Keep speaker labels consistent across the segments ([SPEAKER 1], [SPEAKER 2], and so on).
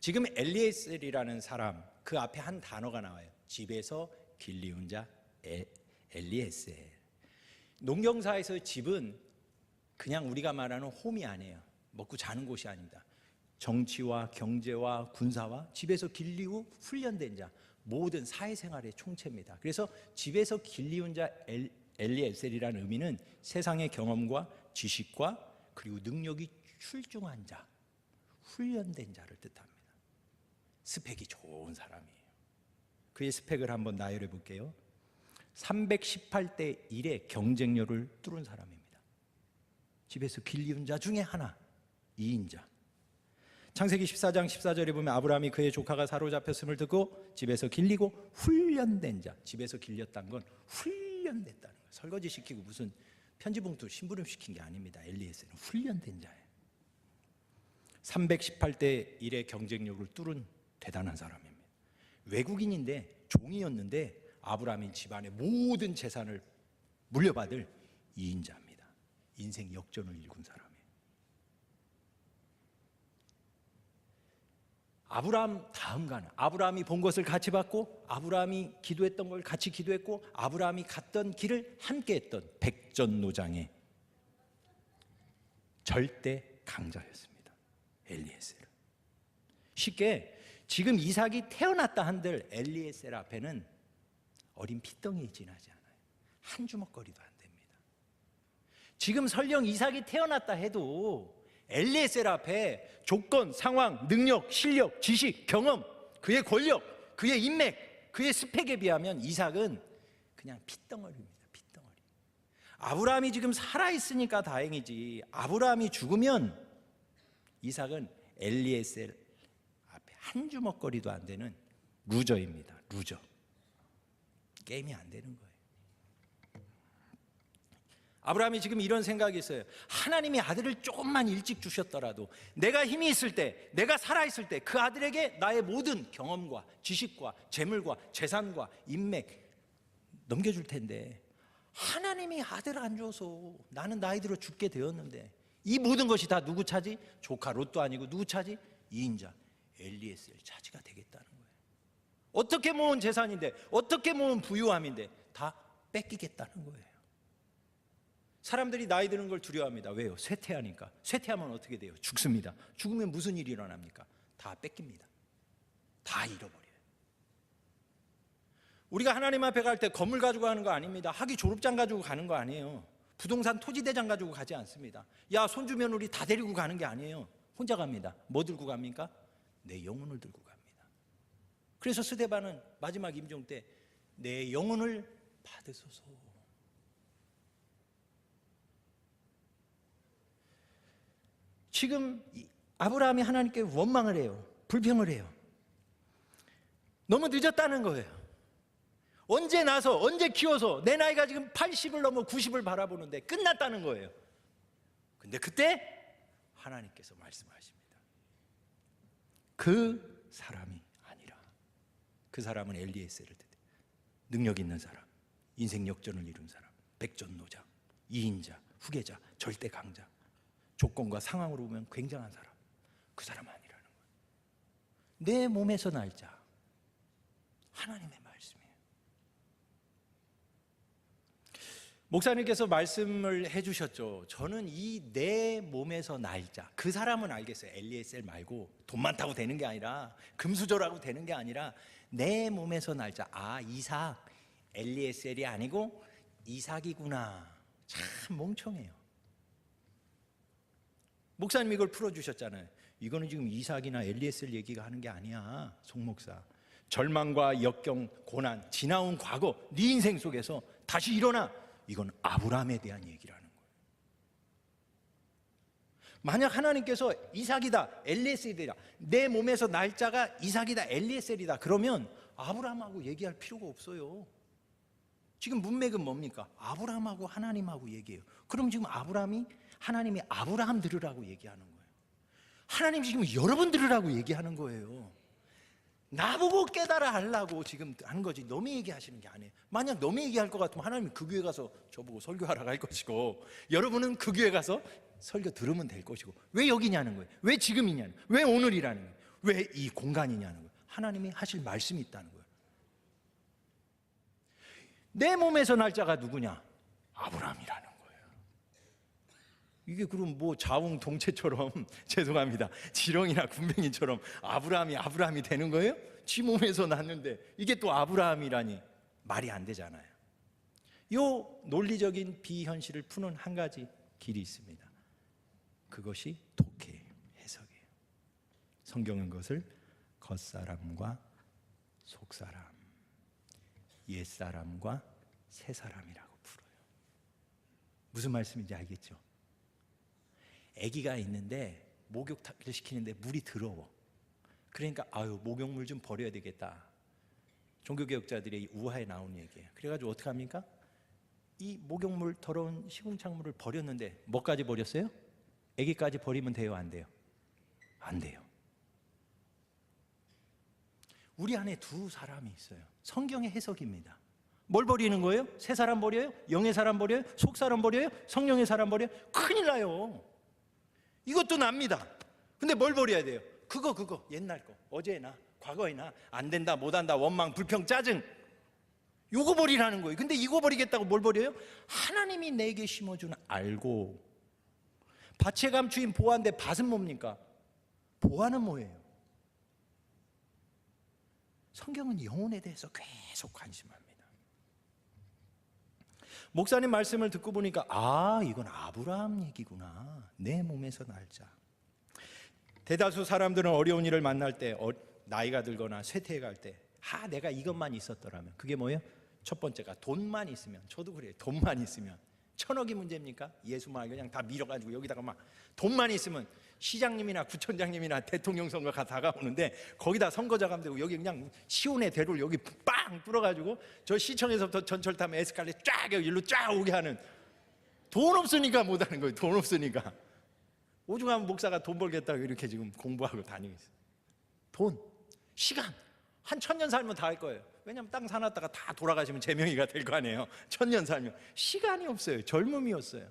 [SPEAKER 1] 지금 엘리에셀이라는 사람, 그 앞에 한 단어가 나와요. 집에서 길리운 자 엘리에셀. 농경사에서 집은 그냥 우리가 말하는 홈이 아니에요. 먹고 자는 곳이 아닙니다. 정치와 경제와 군사와 집에서 길리고 훈련된 자, 모든 사회생활의 총체입니다. 그래서 집에서 길리운 자 엘리에셀이라는 의미는 세상의 경험과 지식과 그리고 능력이 출중한 자, 훈련된 자를 뜻합니다. 스펙이 좋은 사람이에요. 그의 스펙을 한번 나열해 볼게요. 318대 1의 경쟁력을 뚫은 사람입니다. 집에서 길리운 자 중에 하나, 2인자. 창세기 14장 14절에 보면 아브라함이 그의 조카가 사로잡혔음을 듣고 집에서 길리고 훈련된 자. 집에서 길렸다는 건 훈련됐다는 거예요. 설거지 시키고 무슨 편지봉투 심부름 시킨 게 아닙니다. 엘리에셀은 훈련된 자예요. 318대 1의 경쟁력을 뚫은 대단한 사람입니다. 외국인인데 종이었는데 아브라함이 집안의 모든 재산을 물려받을 2인자입니다. 인생 역전을 일군 사람이에요. 아브라함 다음가는 아브라함이 본 것을 같이 받고 아브라함이 기도했던 걸 같이 기도했고 아브라함이 갔던 길을 함께 했던 백전노장의 절대 강자였습니다. 엘리에셀은. 쉽게 지금 이삭이 태어났다 한들 엘리에셀 앞에는 어린 핏덩이에 지나지 않아요. 한 주먹거리도 안 됩니다. 지금 설령 이삭이 태어났다 해도 엘리에셀 앞에 조건, 상황, 능력, 실력, 지식, 경험, 그의 권력, 그의 인맥, 그의 스펙에 비하면 이삭은 그냥 핏덩어리입니다. 핏덩어리. 아브라함이 지금 살아있으니까 다행이지, 아브라함이 죽으면 이삭은 엘리에셀 앞에 한 주먹거리도 안 되는 루저입니다. 루저. 게임이 안 되는 거예요. 아브라함이 지금 이런 생각이 있어요. 하나님이 아들을 조금만 일찍 주셨더라도 내가 힘이 있을 때, 내가 살아있을 때 그 아들에게 나의 모든 경험과 지식과 재물과 재산과 인맥 넘겨줄 텐데 하나님이 아들 안 줘서 나는 나이 들어 죽게 되었는데 이 모든 것이 다 누구 차지? 조카 롯도 아니고 누구 차지? 2인자 엘리에셀 차지가 되겠다는 거예요. 어떻게 모은 재산인데, 어떻게 모은 부유함인데 다 뺏기겠다는 거예요. 사람들이 나이 드는 걸 두려워합니다. 왜요? 쇠퇴하니까. 쇠퇴하면 어떻게 돼요? 죽습니다. 죽으면 무슨 일이 일어납니까? 다 뺏깁니다. 다 잃어버려요. 우리가 하나님 앞에 갈 때 건물 가지고 가는 거 아닙니다. 학위 졸업장 가지고 가는 거 아니에요. 부동산 토지대장 가지고 가지 않습니다. 야, 손주 며느리 다 데리고 가는 게 아니에요. 혼자 갑니다. 뭐 들고 갑니까? 내 영혼을 들고 갑니다. 그래서 스데반은 마지막 임종 때 내 영혼을 받으소서. 지금 아브라함이 하나님께 원망을 해요. 불평을 해요. 너무 늦었다는 거예요. 언제 나서, 언제 키워서 내 나이가 지금 80을 넘어 90을 바라보는데 끝났다는 거예요. 근데 그때 하나님께서 말씀하십니다. 그 사람이 아니라, 그 사람은 엘리에셀을 뜻해요. 능력 있는 사람, 인생 역전을 이룬 사람, 백전노장, 2인자, 후계자, 절대 강자, 조건과 상황으로 보면 굉장한 사람, 그 사람 아니라는 거예요. 내 몸에서 날 자, 하나님의 말씀이에요. 목사님께서 말씀을 해주셨죠. 저는 이 내 몸에서 날 자, 그 사람은 알겠어요. 엘리에셀 말고 돈 많다고 되는 게 아니라, 금수저라고 되는 게 아니라 내 몸에서 날 자. 아, 이삭, 엘리에셀이 아니고 이삭이구나. 참 멍청해요. 목사님 이걸 풀어주셨잖아요. 이거는 지금 이삭이나 엘리에셀 얘기가 하는 게 아니야, 송 목사. 절망과 역경, 고난, 지나온 과거, 네 인생 속에서 다시 일어나. 이건 아브라함에 대한 얘기라는 거예요. 만약 하나님께서 이삭이다, 엘리에셀이다, 내 몸에서 날짜가 이삭이다, 엘리에셀이다, 그러면 아브라함하고 얘기할 필요가 없어요. 지금 문맥은 뭡니까? 아브라함하고 하나님하고 얘기해요. 그럼 지금 하나님이 아브라함 들으라고 얘기하는 거예요. 하나님 지금 여러분 들으라고 얘기하는 거예요. 나보고 깨달아 하려고 지금 하는 거지, 너무 얘기하시는 게 아니에요. 만약 너무 얘기할 것 같으면 하나님이 그 교회 가서 저보고 설교하라고 할 것이고, 여러분은 그 교회 가서 설교 들으면 될 것이고, 왜 여기냐는 거예요. 왜 지금이냐는 거예요. 왜 오늘이라는 거예요. 왜 이 공간이냐는 거예요. 하나님이 하실 말씀이 있다는 거예요. 내 몸에서 날 자가 누구냐? 아브라함이라는 거예요. 이게 그럼 뭐 자웅동체처럼 죄송합니다, 지렁이나 군뱅이처럼 아브라함이 되는 거예요? 지 몸에서 났는데 이게 또 아브라함이라니 말이 안 되잖아요. 요 논리적인 비현실을 푸는 한 가지 길이 있습니다. 그것이 독해예요, 해석이에요. 성경은 그것을 겉사람과 속사람, 옛사람과 새사람이라고 불러요. 무슨 말씀인지 알겠죠? 아기가 있는데 목욕을 시키는데 물이 더러워. 그러니까 목욕물 좀 버려야 되겠다. 종교개혁자들의 우화에 나온 얘기예요. 그래가지고 어떻게 합니까? 이 목욕물, 더러운 시궁창물을 버렸는데 뭐까지 버렸어요? 아기까지 버리면 돼요, 안 돼요? 안 돼요. 우리 안에 두 사람이 있어요. 성경의 해석입니다. 뭘 버리는 거예요? 새 사람 버려요? 영의 사람 버려요? 속 사람 버려요? 성령의 사람 버려요? 큰일 나요. 이것도 납니다. 근데 뭘 버려야 돼요? 그거 옛날 거, 어제나 과거에나 안 된다, 못한다, 원망, 불평, 짜증, 요거 버리라는 거예요. 근데 이거 버리겠다고 뭘 버려요? 하나님이 내게 심어준 알고. 밭에 감추인 보화인데 밭은 뭡니까? 보화는 뭐예요? 성경은 영혼에 대해서 계속 관심합니다. 목사님 말씀을 듣고 보니까 이건 아브라함 얘기구나. 내 몸에서 날자. 대다수 사람들은 어려운 일을 만날 때, 나이가 들거나 쇠퇴해 갈 때, 내가 이것만 있었더라면. 그게 뭐예요? 첫 번째가 돈만 있으면. 저도 그래요. 돈만 있으면. 1,000억이 문제입니까? 예수만 그냥 다 밀어가지고 여기다가 막 돈만 있으면 시장님이나 구청장님이나 대통령 선거가 다가오는데 거기다 선거자금 되고 여기 그냥 시온의 대로를 여기 빵 뚫어가지고 저 시청에서부터 전철 타면 에스칼레 쫙 일로 쫙 오게 하는. 돈 없으니까 못하는 거예요. 돈 없으니까. 오죽하면 목사가 돈 벌겠다고 이렇게 지금 공부하고 다니고 있어요. 돈, 시간, 한 1,000년 살면 다 할 거예요. 왜냐하면 땅 사놨다가 다 돌아가시면 제명이가 될 거 아니에요. 1,000년 살면. 시간이 없어요. 젊음이 없어요.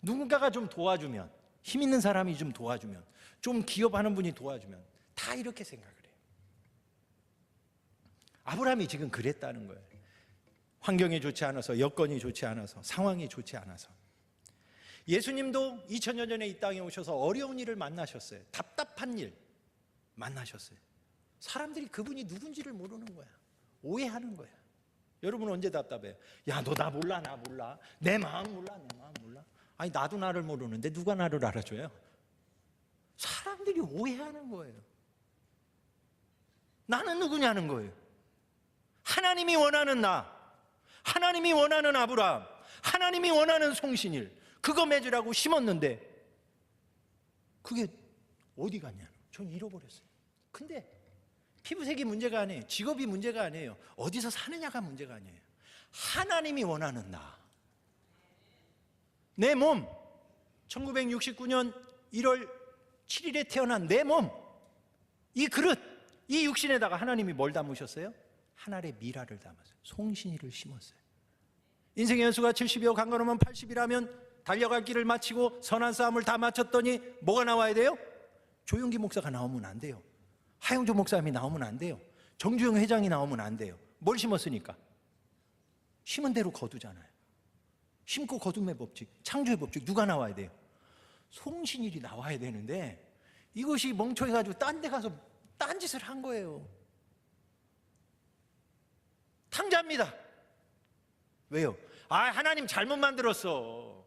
[SPEAKER 1] 누군가가 좀 도와주면, 힘 있는 사람이 좀 도와주면, 좀 기업하는 분이 도와주면 다 이렇게 생각을 해요. 아브라함이 지금 그랬다는 거예요. 환경이 좋지 않아서, 여건이 좋지 않아서, 상황이 좋지 않아서. 예수님도 2000년 전에 이 땅에 오셔서 어려운 일을 만나셨어요. 답답한 일 만나셨어요. 사람들이 그분이 누군지를 모르는 거야. 오해하는 거야. 여러분 언제 답답해요? 야, 너 나 몰라, 나 몰라. 내 마음 몰라, 내 마음 몰라. 아니, 나도 나를 모르는데 누가 나를 알아줘요? 사람들이 오해하는 거예요. 나는 누구냐는 거예요. 하나님이 원하는 나, 하나님이 원하는 아브라함, 하나님이 원하는 송신일, 그거 맺으라고 심었는데 그게 어디 갔냐는. 전 잃어버렸어요. 근데 피부색이 문제가 아니에요. 직업이 문제가 아니에요. 어디서 사느냐가 문제가 아니에요. 하나님이 원하는 나, 내 몸, 1969년 1월 7일에 태어난 내 몸, 이 그릇, 이 육신에다가 하나님이 뭘 담으셨어요? 하늘의 미라를 담았어요. 송신이를 심었어요. 인생의 연수가 70이요 강건하면 80이라면 달려갈 길을 마치고 선한 싸움을 다 마쳤더니 뭐가 나와야 돼요? 조용기 목사가 나오면 안 돼요. 하영조 목사님이 나오면 안 돼요. 정주영 회장이 나오면 안 돼요. 뭘 심었으니까? 심은 대로 거두잖아요. 심고 거둠의 법칙, 창조의 법칙, 누가 나와야 돼요? 송신일이 나와야 되는데 이것이 멍청해가지고 딴 데 가서 딴짓을 한 거예요. 탕자입니다. 왜요? 하나님 잘못 만들었어.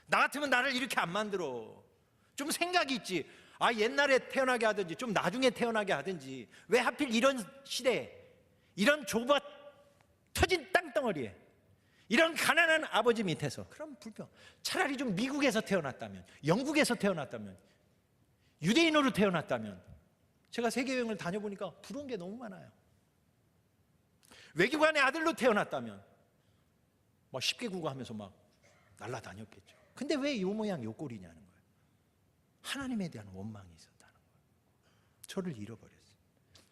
[SPEAKER 1] 나 같으면 나를 이렇게 안 만들어. 좀 생각이 있지. 옛날에 태어나게 하든지 좀 나중에 태어나게 하든지. 왜 하필 이런 시대에, 이런 좁아 터진 땅덩어리에, 이런 가난한 아버지 밑에서. 그럼 불평. 차라리 좀 미국에서 태어났다면, 영국에서 태어났다면, 유대인으로 태어났다면. 제가 세계 여행을 다녀보니까 부러운 게 너무 많아요. 외교관의 아들로 태어났다면 막 10개 국어하면서 막 날라다녔겠죠. 근데 왜 이 모양 요 꼴이냐는 거예요. 하나님에 대한 원망이 있었다는 거예요. 저를 잃어버렸어요.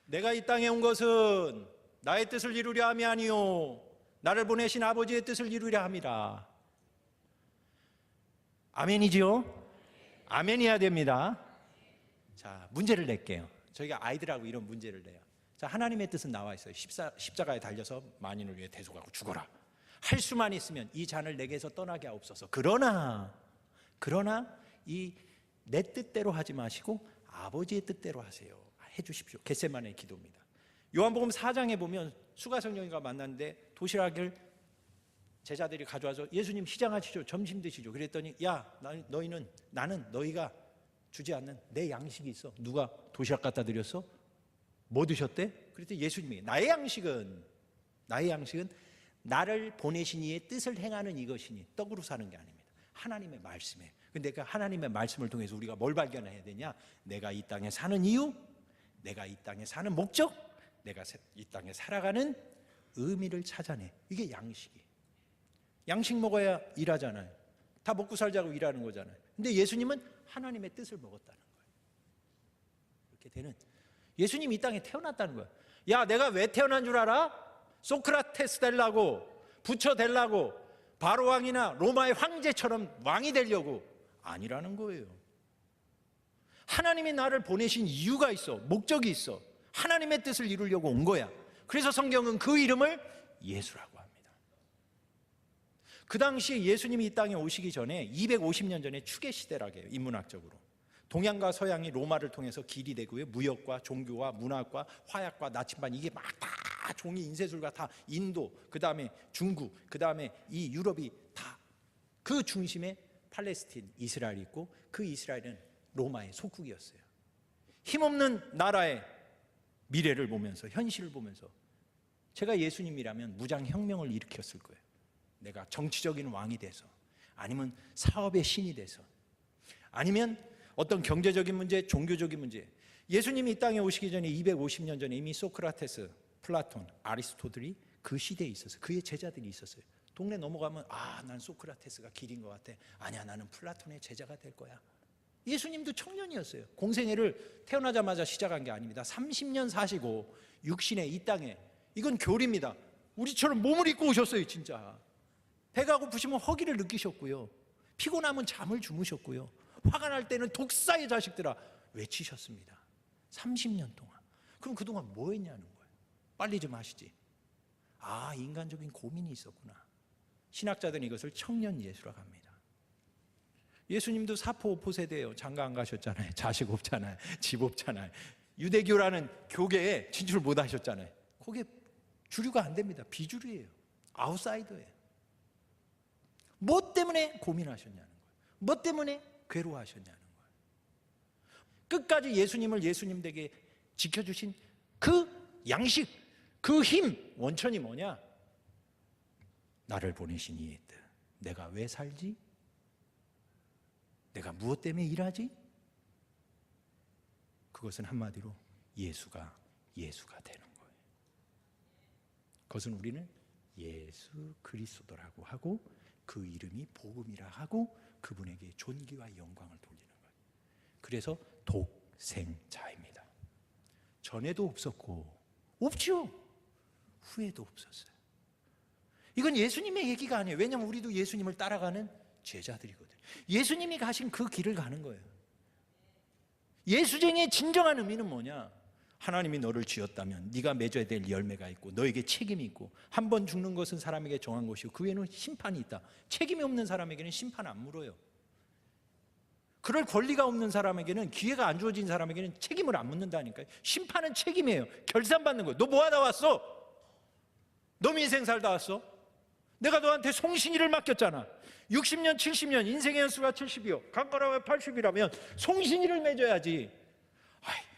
[SPEAKER 1] 내가 이 땅에 온 것은 나의 뜻을 이루려 함이 아니요 나를 보내신 아버지의 뜻을 이루려 함이라. 아멘이지요? 아멘이어야 됩니다. 자, 문제를 낼게요. 저희가 아이들하고 이런 문제를 내요. 자, 하나님의 뜻은 나와 있어요. 십자가에 달려서 만인을 위해 대속하고 죽어라. 할 수만 있으면 이 잔을 내게서 떠나게 하옵소서. 그러나 이 내 뜻대로 하지 마시고 아버지의 뜻대로 하세요. 해주십시오. 겟세마네의 기도입니다. 요한복음 4장에 보면 수가성령이가 만났는데 도시락을 제자들이 가져와서 예수님 시장하시죠. 점심 드시죠. 그랬더니 야, 나는 너희가 주지 않는 내 양식이 있어. 누가 도시락 갖다 드렸어? 뭐 드셨대? 그랬더니 예수님이 나의 양식은 나를 보내신 이의 뜻을 행하는 이것이니 떡으로 사는 게 아닙니다. 하나님의 말씀에. 근데 그 하나님의 말씀을 통해서 우리가 뭘 발견해야 되냐? 내가 이 땅에 사는 이유, 내가 이 땅에 사는 목적, 내가 이 땅에 살아가는 의미를 찾아내. 이게 양식이에요. 양식 먹어야 일하잖아요. 다 먹고 살자고 일하는 거잖아요. 근데 예수님은 하나님의 뜻을 먹었다는 거예요. 이렇게 되는, 예수님이 이 땅에 태어났다는 거예요. 야, 내가 왜 태어난 줄 알아? 소크라테스 되려고, 부처 되려고, 바로왕이나 로마의 황제처럼 왕이 되려고. 아니라는 거예요. 하나님이 나를 보내신 이유가 있어. 목적이 있어. 하나님의 뜻을 이루려고 온 거야. 그래서 성경은 그 이름을 예수라고 합니다. 그 당시 예수님이 이 땅에 오시기 전에 250년 전에 추계 시대라고 해요. 인문학적으로. 동양과 서양이 로마를 통해서 길이 되고요. 무역과 종교와 문학과 화약과 나침반, 이게 막 다 종이 인쇄술과 다 인도, 그 다음에 중국, 그 다음에 이 유럽이 다 그 중심에 팔레스틴, 이스라엘이 있고, 그 이스라엘은 로마의 속국이었어요. 힘없는 나라의 미래를 보면서, 현실을 보면서 제가 예수님이라면 무장혁명을 일으켰을 거예요. 내가 정치적인 왕이 돼서, 아니면 사업의 신이 돼서, 아니면 어떤 경제적인 문제, 종교적인 문제. 예수님이 이 땅에 오시기 전에 250년 전에 이미 소크라테스, 플라톤, 아리스토텔이 그 시대에 있었어요. 그의 제자들이 있었어요. 동네 넘어가면 난 소크라테스가 길인 것 같아. 아니야, 나는 플라톤의 제자가 될 거야. 예수님도 청년이었어요. 공생애를 태어나자마자 시작한 게 아닙니다. 30년 사시고 육신의 이 땅에, 이건 교리입니다. 우리처럼 몸을 입고 오셨어요. 진짜 배가 고프시면 허기를 느끼셨고요, 피곤하면 잠을 주무셨고요, 화가 날 때는 독사의 자식들아 외치셨습니다. 30년 동안. 그럼 그동안 뭐 했냐는 거예요. 빨리 좀 하시지. 인간적인 고민이 있었구나. 신학자들은 이것을 청년 예수라고 합니다. 예수님도 사포 오포 세대예요. 장가 안 가셨잖아요. 자식 없잖아요. 집 없잖아요. 유대교라는 교계에 진출 못 하셨잖아요. 거기에 주류가 안 됩니다. 비주류예요. 아웃사이더예요. 뭐 때문에 고민하셨냐는 거예요. 뭐 때문에 괴로워하셨냐는 거예요. 끝까지 예수님을 예수님 되게 지켜주신 그 양식, 그 힘, 원천이 뭐냐? 나를 보내신 이의 뜻. 내가 왜 살지? 내가 무엇 때문에 일하지? 그것은 한마디로 예수가 되는 거예요. 그것은 우리는 예수 그리스도라고 하고, 그 이름이 복음이라 하고, 그분에게 존귀와 영광을 돌리는 거예요. 그래서 독생자입니다. 전에도 없었고 없죠. 후에도 없었어요. 이건 예수님의 얘기가 아니에요. 왜냐하면 우리도 예수님을 따라가는 제자들이거든요. 예수님이 가신 그 길을 가는 거예요. 예수쟁이의 진정한 의미는 뭐냐? 하나님이 너를 지었다면 네가 맺어야 될 열매가 있고, 너에게 책임이 있고, 한 번 죽는 것은 사람에게 정한 것이고, 그 외에는 심판이 있다. 책임이 없는 사람에게는 심판 안 물어요. 그럴 권리가 없는 사람에게는, 기회가 안 주어진 사람에게는 책임을 안 묻는다니까요. 심판은 책임이에요. 결산받는 거예요. 너 뭐 하다 왔어? 너 인생 살다 왔어? 내가 너한테 송신이를 맡겼잖아. 60년, 70년, 인생의 연수가 70이요. 강건하면 80이라면 송신이를 맺어야지.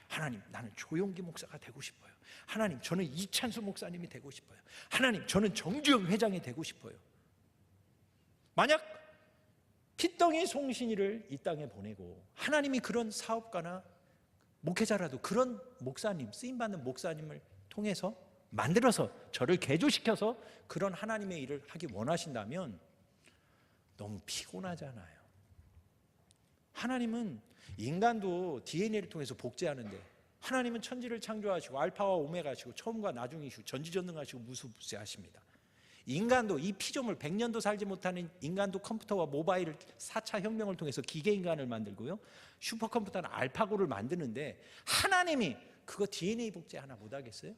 [SPEAKER 1] 하나님, 나는 조용기 목사가 되고 싶어요. 하나님, 저는 이찬수 목사님이 되고 싶어요. 하나님, 저는 정주영 회장이 되고 싶어요. 만약 피덩이 송신이를 이 땅에 보내고 하나님이 그런 사업가나 목회자라도 그런 목사님, 쓰임받는 목사님을 통해서 만들어서 저를 개조시켜서 그런 하나님의 일을 하기 원하신다면 너무 피곤하잖아요. 하나님은 인간도 DNA를 통해서 복제하는데, 하나님은 천지를 창조하시고 알파와 오메가시고 처음과 나중이시고 전지전능하시고 무수무새하십니다. 인간도 이 피조물 100년도 살지 못하는 인간도 컴퓨터와 모바일 4차 혁명을 통해서 기계인간을 만들고요, 슈퍼컴퓨터는 알파고를 만드는데 하나님이 그거 DNA 복제 하나 못하겠어요?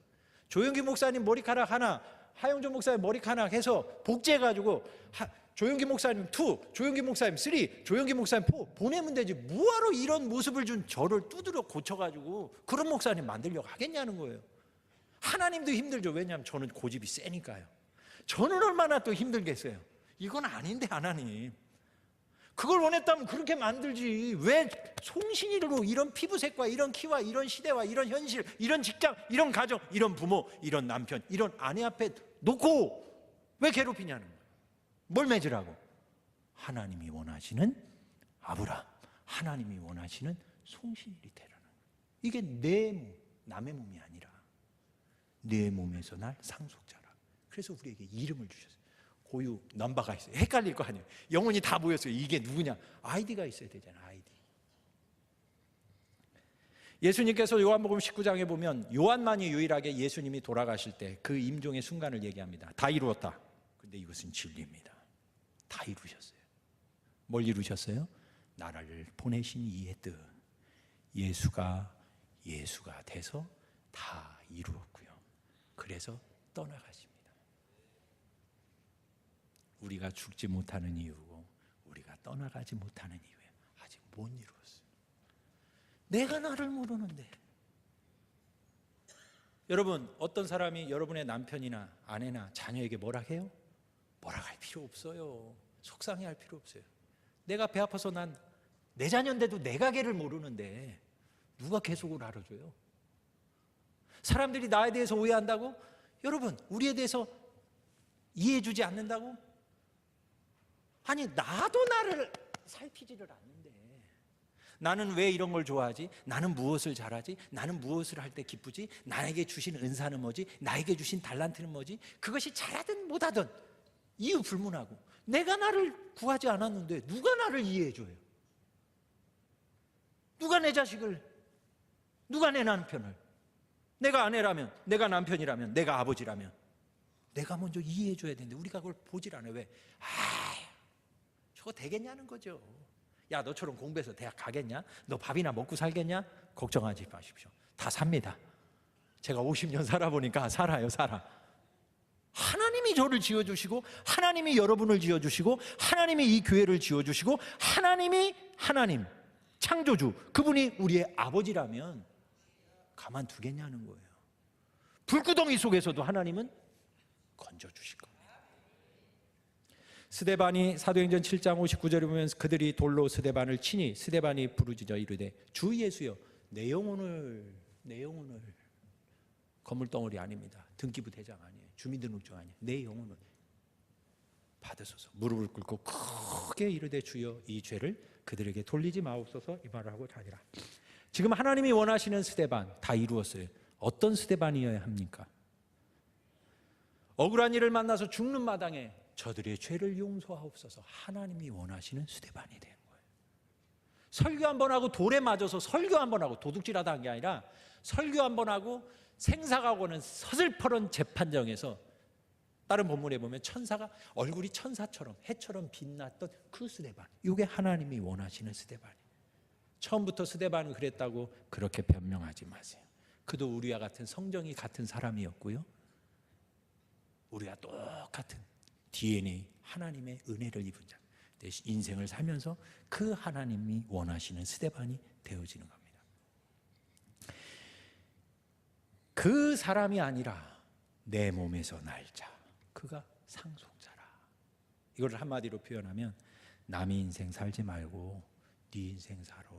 [SPEAKER 1] 조영기 목사님 머리카락 하나, 하영조 목사님 머리카락 해서 복제해가지고 조영기 목사님 2, 조영기 목사님 3, 조영기 목사님 4 보내면 되지. 뭐하러 이런 모습을 준 저를 두드려 고쳐가지고 그런 목사님 만들려고 하겠냐는 거예요. 하나님도 힘들죠. 왜냐하면 저는 고집이 세니까요. 저는 얼마나 또 힘들겠어요. 이건 아닌데 하나님, 그걸 원했다면 그렇게 만들지. 왜 송신이로 이런 피부색과 이런 키와 이런 시대와 이런 현실, 이런 직장, 이런 가정, 이런 부모, 이런 남편, 이런 아내 앞에 놓고 왜 괴롭히냐는 거예요. 뭘 맺으라고? 하나님이 원하시는 아브라함, 하나님이 원하시는 송신일이 되라는 거예요. 이게 내 몸, 남의 몸이 아니라 내 몸에서 날 상속자라. 그래서 우리에게 이름을 주셨어요. 고유 넘버가 있어요. 헷갈릴 거 아니에요. 영혼이 다 모였어요. 이게 누구냐? 아이디가 있어야 되잖아요. 아이디. 예수님께서 요한복음 19장에 보면 요한만이 유일하게 예수님이 돌아가실 때 그 임종의 순간을 얘기합니다. 다 이루었다. 근데 이것은 진리입니다. 다 이루셨어요. 뭘 이루셨어요? 나라를 보내신 이의 뜻. 예수가 돼서 다 이루었고요. 그래서 떠나가십니다. 우리가 죽지 못하는 이유고 우리가 떠나가지 못하는 이유예요. 아직 못 이루었어요. 내가 나를 모르는데. 여러분, 어떤 사람이 여러분의 남편이나 아내나 자녀에게 뭐라 해요? 뭐라 할 필요 없어요. 속상해할 필요 없어요. 내가 배 아파서 난 내 자녀인데도 내 가게를 모르는데 누가 계속을 알아줘요? 사람들이 나에 대해서 오해한다고? 여러분, 우리에 대해서 이해해주지 않는다고? 아니, 나도 나를 살피지를 않는데 나는 왜 이런 걸 좋아하지? 나는 무엇을 잘하지? 나는 무엇을 할 때 기쁘지? 나에게 주신 은사는 뭐지? 나에게 주신 달란트는 뭐지? 그것이 잘하든 못하든 이유 불문하고 내가 나를 구하지 않았는데 누가 나를 이해해줘요? 누가 내 자식을, 누가 내 남편을, 내가 아내라면, 내가 남편이라면, 내가 아버지라면 내가 먼저 이해해줘야 되는데 우리가 그걸 보질 않아요. 왜? 저거 되겠냐는 거죠. 야, 너처럼 공부해서 대학 가겠냐? 너 밥이나 먹고 살겠냐? 걱정하지 마십시오. 다 삽니다. 제가 50년 살아보니까 살아요. 하나님이 저를 지어주시고 하나님이 여러분을 지어주시고 하나님이 이 교회를 지어주시고 하나님 창조주, 그분이 우리의 아버지라면 가만두겠냐는 거예요. 불구덩이 속에서도 하나님은 건져주실 겁니다. 스데반이 사도행전 7장 59절에 보면 그들이 돌로 스데반을 치니 스데반이 부르짖어 이르되 주 예수여 내 영혼을 건물덩어리 아닙니다. 등기부 대장 아니에요. 주민등록증 아니에요. 내 영혼을 받으소서. 무릎을 꿇고 크게 이르되 주여 이 죄를 그들에게 돌리지 마옵소서 이 말을 하고 자니라. 지금 하나님이 원하시는 스데반 다 이루었어요. 어떤 스데반이어야 합니까? 억울한 일을 만나서 죽는 마당에 저들의 죄를 용서하옵소서. 하나님이 원하시는 스데반이 된 거예요. 설교 한 번 하고 돌에 맞아서 설교 한 번 하고 도둑질하다 한 게 아니라 설교 한 번 하고 생사가 오는 서슬퍼런 재판정에서 다른 본문에 보면 천사가 얼굴이 천사처럼 해처럼 빛났던 그 스데반, 이게 하나님이 원하시는 스데반이에요. 처음부터 스데반은 그랬다고 그렇게 변명하지 마세요. 그도 우리와 같은 성정이 같은 사람이었고요, 우리가 똑같은 DNA 하나님의 은혜를 입은 자, 인생을 살면서 그 하나님이 원하시는 스데반이 되어지는 겁니다. 그 사람이 아니라 내 몸에서 날자, 그가 상속자라. 이걸 한마디로 표현하면 남의 인생 살지 말고 네 인생 살아.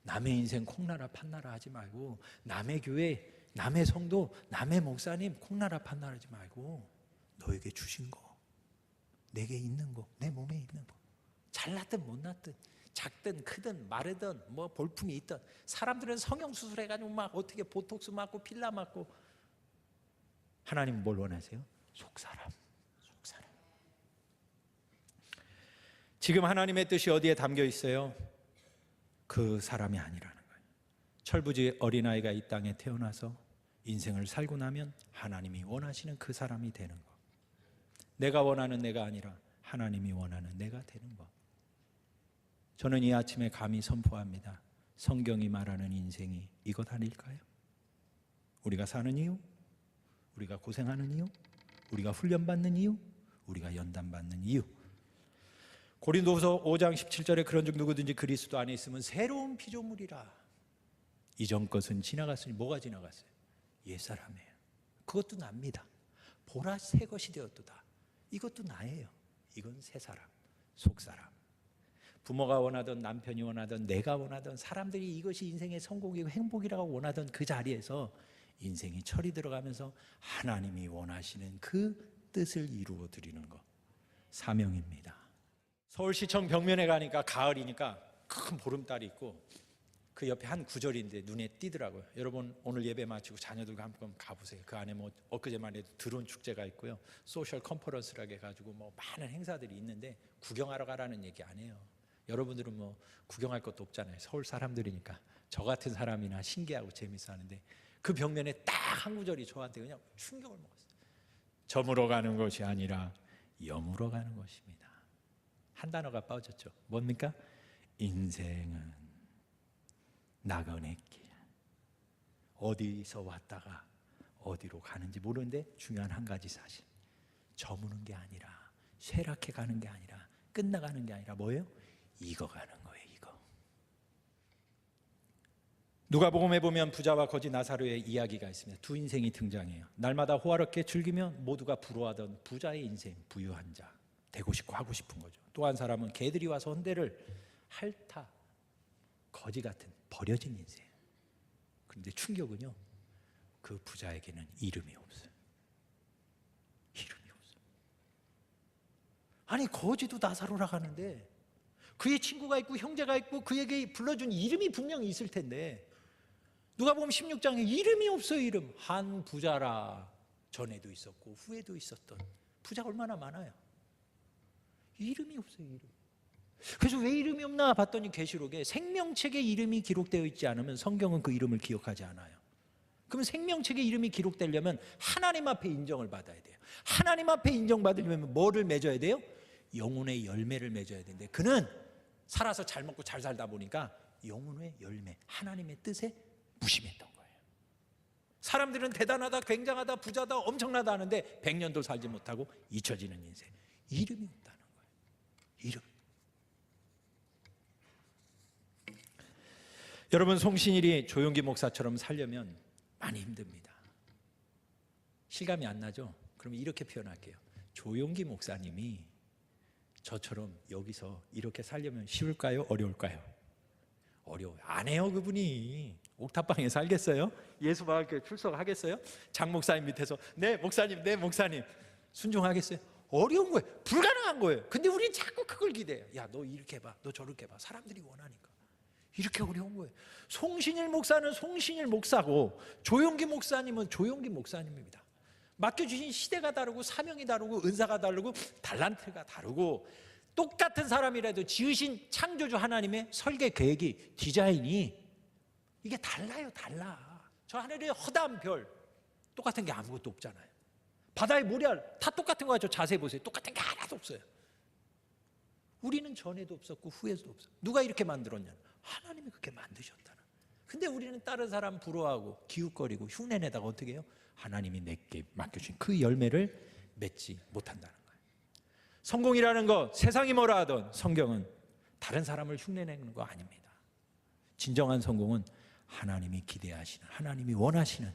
[SPEAKER 1] 남의 인생 콩나라 판나라 하지 말고 남의 교회, 남의 성도, 남의 목사님 콩나라 판나라 하지 말고 너에게 주신 거, 내게 있는 거, 내 몸에 있는 거, 잘났든 못났든 작든 크든 마르든 뭐 볼품이 있든, 사람들은 성형수술 해가지고 막 어떻게 보톡스 맞고 필라 맞고, 하나님은 뭘 원하세요? 속사람. 지금 하나님의 뜻이 어디에 담겨 있어요? 그 사람이 아니라는 거예요. 철부지 어린아이가 이 땅에 태어나서 인생을 살고 나면 하나님이 원하시는 그 사람이 되는 것. 내가 원하는 내가 아니라 하나님이 원하는 내가 되는 것. 저는 이 아침에 감히 선포합니다. 성경이 말하는 인생이 이것 아닐까요? 우리가 사는 이유, 우리가 고생하는 이유, 우리가 훈련받는 이유, 우리가 연단받는 이유. 고린도후서 5장 17절에 그런즉 누구든지 그리스도 안에 있으면 새로운 피조물이라. 이전 것은 지나갔으니 뭐가 지나갔어요? 옛사람이에요. 그것도 납니다. 보라 새 것이 되었도다. 이것도 나예요. 이건 새 사람, 속사람. 부모가 원하던, 남편이 원하던, 내가 원하던, 사람들이 이것이 인생의 성공이고 행복이라고 원하던 그 자리에서 인생이 철이 들어가면서 하나님이 원하시는 그 뜻을 이루어 드리는 것, 사명입니다. 서울시청 벽면에 가니까 가을이니까 큰 보름달이 있고 그 옆에 한 구절인데 눈에 띄더라고요. 여러분 오늘 예배 마치고 자녀들과 함께 가보세요. 그 안에 뭐 엊그제만 해도 드론 축제가 있고요, 소셜 컨퍼런스라고 해가지고 뭐 많은 행사들이 있는데 구경하러 가라는 얘기 안 해요. 여러분들은 뭐 구경할 것도 없잖아요. 서울 사람들이니까. 저 같은 사람이나 신기하고 재밌어 하는데 그 벽면에 딱 한 구절이 저한테 그냥 충격을 먹었어요. 점으로 가는 것이 아니라 영으로 가는 것입니다. 한 단어가 빠졌죠. 뭡니까? 인생은 나그네 길. 어디서 왔다가 어디로 가는지 모르는데 중요한 한 가지 사실. 저무는 게 아니라, 쇠락해 가는 게 아니라, 끝나가는 게 아니라 뭐예요? 익어가는 거예요. 이거. 누가복음에 보면 부자와 거지 나사로의 이야기가 있습니다. 두 인생이 등장해요. 날마다 호화롭게 즐기며 모두가 부러워하던 부자의 인생, 부유한 자, 되고 싶고 하고 싶은 거죠. 또 한 사람은 개들이 와서 헌대를 핥아, 거지 같은 버려진 인생. 그런데 충격은요, 그 부자에게는 이름이 없어요. 이름이 없어요. 아니 거지도 나사로라 가는데 그의 친구가 있고 형제가 있고 그에게 불러준 이름이 분명히 있을 텐데 누가복음 16장에 이름이 없어요. 이름. 한 부자라. 전에도 있었고 후에도 있었던 부자가 얼마나 많아요. 이름이 없어요. 이름. 그래서 왜 이름이 없나 봤더니 계시록에 생명책에 이름이 기록되어 있지 않으면 성경은 그 이름을 기억하지 않아요. 그럼 생명책에 이름이 기록되려면 하나님 앞에 인정을 받아야 돼요. 하나님 앞에 인정받으려면 뭐를 맺어야 돼요? 영혼의 열매를 맺어야 되는데 그는 살아서 잘 먹고 잘 살다 보니까 영혼의 열매, 하나님의 뜻에 무심했던 거예요. 사람들은 대단하다, 굉장하다, 부자다, 엄청나다 하는데 100년도 살지 못하고 잊혀지는 인생. 이름이 없다는 거예요. 이름. 여러분 송신일이 조용기 목사처럼 살려면 많이 힘듭니다. 실감이 안 나죠? 그럼 이렇게 표현할게요. 조용기 목사님이 저처럼 여기서 이렇게 살려면 쉬울까요? 어려울까요? 어려워요. 안 해요 그분이. 옥탑방에 살겠어요? 예수마을교회 출석하겠어요? 장 목사님 밑에서 네 목사님 네 목사님 순종하겠어요? 어려운 거예요. 불가능한 거예요. 근데 우리는 자꾸 그걸 기대해요. 야 너 이렇게 해봐, 너 저렇게 해봐. 사람들이 원하니까. 이렇게 어려운 거예요. 송신일 목사는 송신일 목사고 조용기 목사님은 조용기 목사님입니다. 맡겨주신 시대가 다르고 사명이 다르고 은사가 다르고 달란트가 다르고 똑같은 사람이라도 지으신 창조주 하나님의 설계 계획이, 디자인이 이게 달라요. 달라. 저 하늘의 허다한 별 똑같은 게 아무것도 없잖아요. 바다의 모래알 다 똑같은 거 같죠? 자세히 보세요. 똑같은 게 하나도 없어요. 우리는 전에도 없었고 후에도 없어요. 누가 이렇게 만들었냐? 하나님이 그렇게 만드셨다는. 근데 우리는 다른 사람 부러워하고 기웃거리고 흉내내다가 어떻게 해요? 하나님이 내게 맡겨주신 그 열매를 맺지 못한다는 거예요. 성공이라는 거 세상이 뭐라 하던 성경은 다른 사람을 흉내내는 거 아닙니다. 진정한 성공은 하나님이 기대하시는, 하나님이 원하시는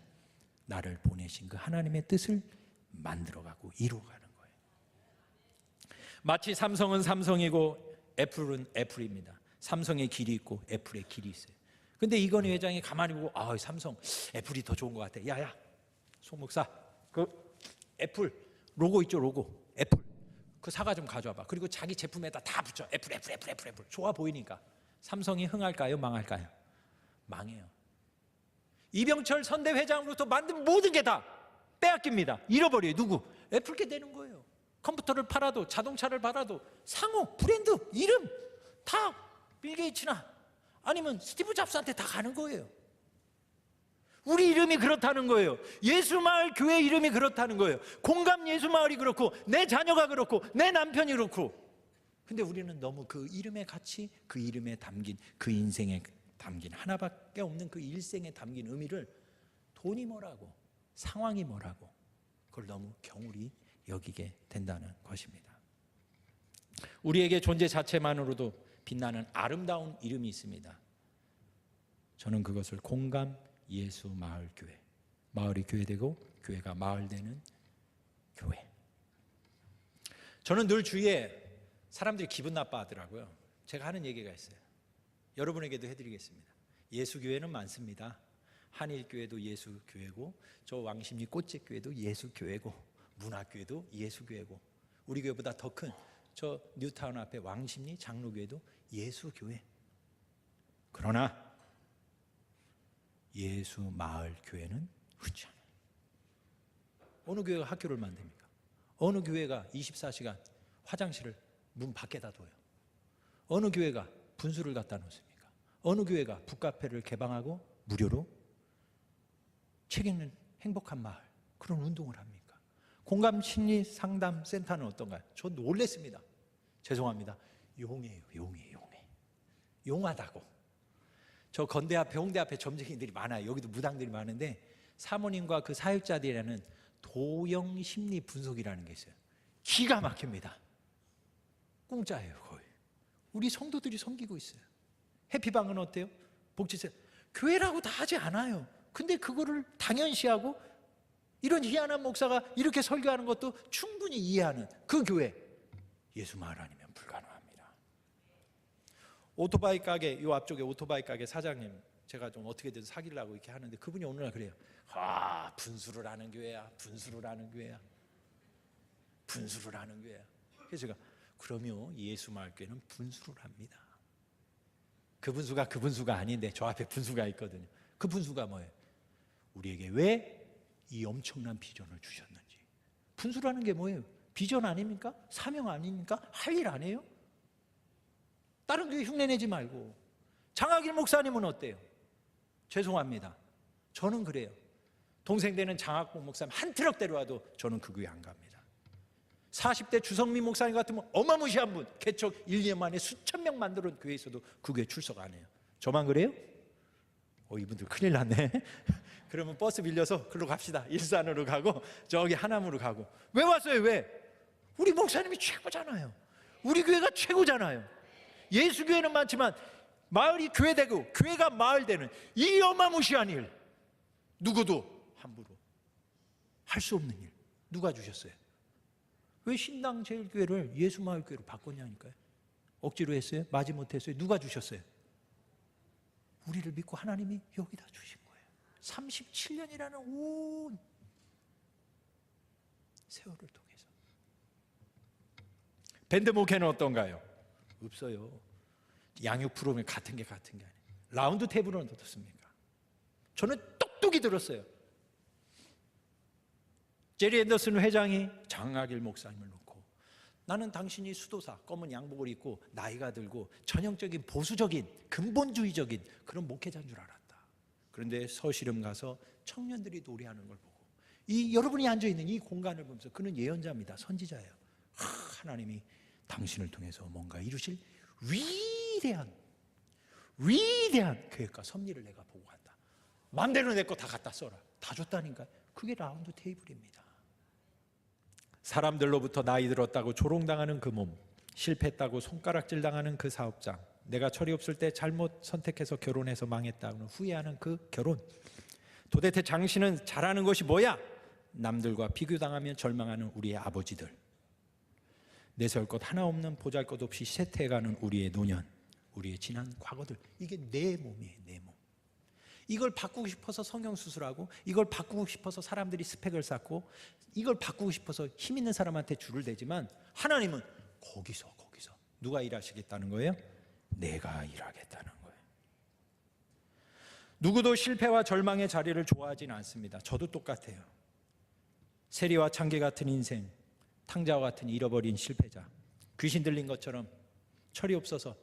[SPEAKER 1] 나를 보내신 그 하나님의 뜻을 만들어가고 이루어가는 거예요. 마치 삼성은 삼성이고 애플은 애플입니다. 삼성의 길이 있고 애플의 길이 있어요. 근데 이건희 회장이 가만히 보고 아 삼성 애플이 더 좋은 것 같아. 야야 송 목사 그 애플 로고 있죠. 로고 애플 그 사과 좀 가져와봐. 그리고 자기 제품에다 다 붙여. 애플 좋아 보이니까. 삼성이 흥할까요? 망할까요? 망해요. 이병철 선대 회장으로부터 만든 모든 게 다 빼앗깁니다. 잃어버려요. 누구? 애플게 되는 거예요. 컴퓨터를 팔아도 자동차를 팔아도 상호 브랜드 이름 다 빌 게이츠나 아니면 스티브 잡스한테 다 가는 거예요. 우리 이름이 그렇다는 거예요. 예수마을 교회 이름이 그렇다는 거예요. 공감 예수마을이 그렇고 내 자녀가 그렇고 내 남편이 그렇고. 근데 우리는 너무 그 이름의 가치, 그 이름에 담긴 그 인생에 담긴 하나밖에 없는 그 일생에 담긴 의미를 돈이 뭐라고 상황이 뭐라고 그걸 너무 경홀히 여기게 된다는 것입니다. 우리에게 존재 자체만으로도 빛나는 아름다운 이름이 있습니다. 저는 그것을 공감 예수 마을 교회, 마을이 교회 되고 교회가 마을 되는 교회. 저는 늘 주위에 사람들이 기분 나빠하더라고요. 제가 하는 얘기가 있어요. 여러분에게도 해드리겠습니다. 예수교회는 많습니다. 한일교회도 예수교회고 저 왕십리 꽃제교회도 예수교회고 문화교회도 예수교회고 우리 교회보다 더 큰 저 뉴타운 앞에 왕십리 장로교회도 예수교회. 그러나 예수마을교회는 그렇지 않아요. 어느 교회가 학교를 만듭니까? 어느 교회가 24시간 화장실을 문 밖에다 둬요? 어느 교회가 분수를 갖다 놓습니까? 어느 교회가 북카페를 개방하고 무료로 책 읽는 행복한 마을 그런 운동을 합니까? 공감심리상담센터는 어떤가요? 저 놀랬습니다. 죄송합니다. 용해요. 용하다고. 저 건대 앞에 홍대 앞에 점쟁이들이 많아요. 여기도 무당들이 많은데 사모님과 그 사역자들이라는 도형심리 분석이라는 게 있어요. 기가 막힙니다. 공짜예요 거의. 우리 성도들이 섬기고 있어요. 해피방은 어때요? 복지세 교회라고 다 하지 않아요. 근데 그거를 당연시하고 이런 희한한 목사가 이렇게 설교하는 것도 충분히 이해하는 그 교회. 예수마을 아니면 불가능합니다. 오토바이 가게 요 앞쪽에 오토바이 가게 사장님 제가 좀 어떻게든 사귀려고 이렇게 하는데 그분이 어느 날 그래요. 분수를 하는 교회야. 분수를 하는 교회야. 분수를 하는 교회야. 그래서 제가 그러면 예수마을 교회는 분수를 합니다. 그 분수가 그 분수가 아닌데 저 앞에 분수가 있거든요. 그 분수가 뭐예요? 우리에게 왜 이 엄청난 비전을 주셨는지. 분수라는 게 뭐예요? 비전 아닙니까? 사명 아닙니까? 할 일 아니에요? 다른 교회 흉내내지 말고. 장학일 목사님은 어때요? 죄송합니다. 저는 그래요. 동생 되는 장학봉 목사님 한 트럭 데려와도 저는 그 교회 안 갑니다. 40대 주성민 목사님 같으면 어마무시한 분, 개척 1, 2년 만에 수천 명 만들어온 교회에서도 그 교회 출석 안 해요. 저만 그래요? 이분들 큰일 났네. 그러면 버스 빌려서 글로 갑시다. 일산으로 가고 저기 하남으로 가고. 왜 왔어요? 왜? 우리 목사님이 최고잖아요. 우리 교회가 최고잖아요. 예수교회는 많지만 마을이 교회 되고 교회가 마을 되는 이 어마무시한 일, 누구도 함부로 할 수 없는 일 누가 주셨어요? 왜 신당제일교회를 예수마을교회로 바꿨냐니까요. 억지로 했어요? 마지못했어요? 누가 주셨어요? 우리를 믿고 하나님이 여기다 주신 거예요. 37년이라는 온 세월을 통해서. 밴드 목회는 어떤가요? 없어요. 양육 프로그램 같은 게 아니에요. 라운드 테이블은 어떻습니까? 저는 똑똑히 들었어요. 제리 앤더슨 회장이 장학일 목사님을 놓고 나는 당신이 수도사 검은 양복을 입고 나이가 들고 전형적인 보수적인 근본주의적인 그런 목회자인 줄 알았다. 그런데 서시름 가서 청년들이 노래하는 걸 보고 이 여러분이 앉아있는 이 공간을 보면서 그는 예언자입니다. 선지자예요. 하나님이 당신을 통해서 뭔가 이루실 위대한 계획과 섭리를 내가 보고 간다. 마음대로 내 거 다 갖다 써라. 다 줬다니까. 그게 라운드 테이블입니다. 사람들로부터 나이 들었다고 조롱당하는 그 몸, 실패했다고 손가락질 당하는 그 사업장, 내가 철이 없을 때 잘못 선택해서 결혼해서 망했다고 후회하는 그 결혼. 도대체 당신은 잘하는 것이 뭐야? 남들과 비교당하면 절망하는 우리의 아버지들, 내세울 것 하나 없는 보잘것 없이 쇠퇴해가는 우리의 노년, 우리의 지난 과거들. 이게 내 몸이에요. 내 몸. 이걸 바꾸고 싶어서 성형수술하고, 이걸 바꾸고 싶어서 사람들이 스펙을 쌓고, 이걸 바꾸고 싶어서 힘 있는 사람한테 줄을 대지만 하나님은 거기서 누가 일하시겠다는 거예요? 내가 일하겠다는 거예요. 누구도 실패와 절망의 자리를 좋아하진 않습니다. 저도 똑같아요. 세리와 창기 같은 인생, 탕자와 같은 잃어버린 실패자, 귀신 들린 것처럼 철이 없어서